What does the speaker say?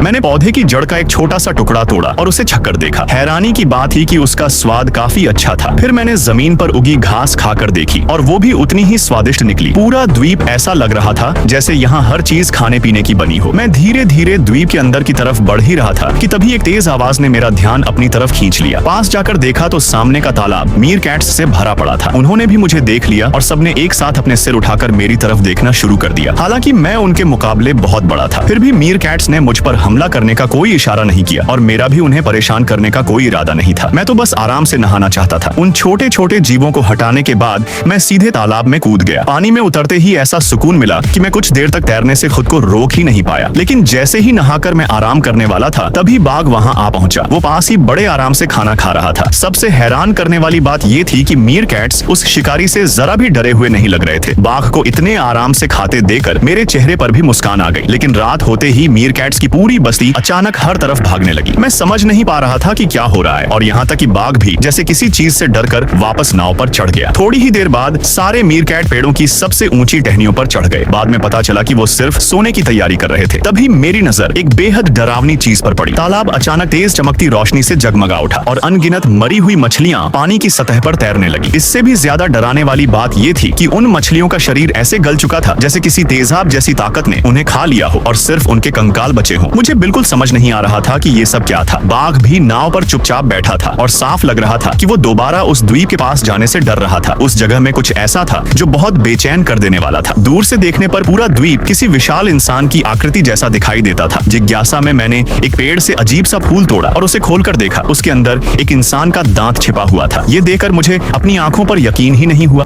मैंने पौधे की जड़ का एक छोटा सा टुकड़ा तोड़ा और उसे छक्कर देखा। हैरानी की बात थी कि उसका स्वाद काफी अच्छा था। फिर मैंने जमीन पर उगी घास खाकर देखी और वो भी उतनी ही स्वादिष्ट निकली। पूरा द्वीप ऐसा लग रहा था जैसे यहाँ हर चीज खाने पीने की बनी हो। मैं धीरे धीरे द्वीप के अंदर की तरफ बढ़ ही रहा था कि तभी एक तेज आवाज ने मेरा ध्यान अपनी तरफ खींच लिया। पास जाकर देखा तो सामने का तालाब मीरकैट्स से भरा पड़ा था। उन्होंने भी मुझे देख लिया और सबने एक साथ अपने सिर उठाकर मेरी तरफ देखना शुरू कर दिया। हालांकि मैं उनके मुकाबले बहुत बड़ा था, फिर भी मीरकैट्स ने मुझ पर हमला करने का कोई इशारा नहीं किया और मेरा भी उन्हें परेशान करने का कोई इरादा नहीं था। मैं तो बस आराम से नहाना चाहता था। उन छोटे छोटे जीवों को हटाने के बाद मैं सीधे तालाब में कूद गया। पानी में उतरते ही ऐसा सुकून मिला कि मैं कुछ देर तक तैरने से खुद को रोक ही नहीं पाया। लेकिन जैसे ही नहाकर मैं आराम करने वाला था तभी बाघ वहां आ पहुंचा। वो पास ही बड़े आराम से खाना खा रहा था। सबसे हैरान करने वाली बात ये थी कि मीरकैट्स उस शिकारी से जरा भी डरे हुए नहीं लग रहे थे। बाघ को इतने आराम से खाते देखकर मेरे चेहरे पर भी मुस्कान आ गई। लेकिन रात होते ही मीरकैट्स की पूरी बस्ती अचानक हर तरफ भागने लगी। मैं समझ नहीं पा रहा था कि क्या हो रहा है और यहाँ तक कि बाघ भी जैसे किसी चीज से डरकर वापस नाव पर चढ़ गया। थोड़ी ही देर बाद सारे मीरकैट पेड़ों की सबसे ऊंची टहनियों पर चढ़ गए। बाद में पता चला कि वो सिर्फ सोने की तैयारी कर रहे थे। तभी मेरी नजर एक बेहद डरावनी चीज पर पड़ी। तालाब अचानक तेज चमकती रोशनी से जगमगा उठा और अनगिनत मरी हुई मछलियां पानी की सतह पर तैरने लगी। इससे भी ज्यादा डराने वाली बात ये थी कि उन मछलियों का शरीर ऐसे गल चुका था जैसे किसी तेजाब जैसी ताकत ने उन्हें खा लिया हो और सिर्फ उनके कंकाल बचे हों। मुझे बिल्कुल समझ नहीं आ रहा था कि ये सब क्या था। बाघ भी नाव पर चुपचाप बैठा था और साफ लग रहा था कि वो दोबारा उस द्वीप के पास जाने से डर रहा था। उस जगह में कुछ ऐसा था जो बहुत बेचैन कर देने वाला था। दूर से देखने पर पूरा द्वीप किसी विशाल इंसान की आकृति जैसा दिखाई देता था। जिज्ञासा में मैंने एक पेड़ से अजीब सा फूल तोड़ा और उसे खोलकर देखा। उसके अंदर एक इंसान का दांत छिपा हुआ था। ये देखकर मुझे अपनी आंखों पर यकीन ही नहीं हुआ।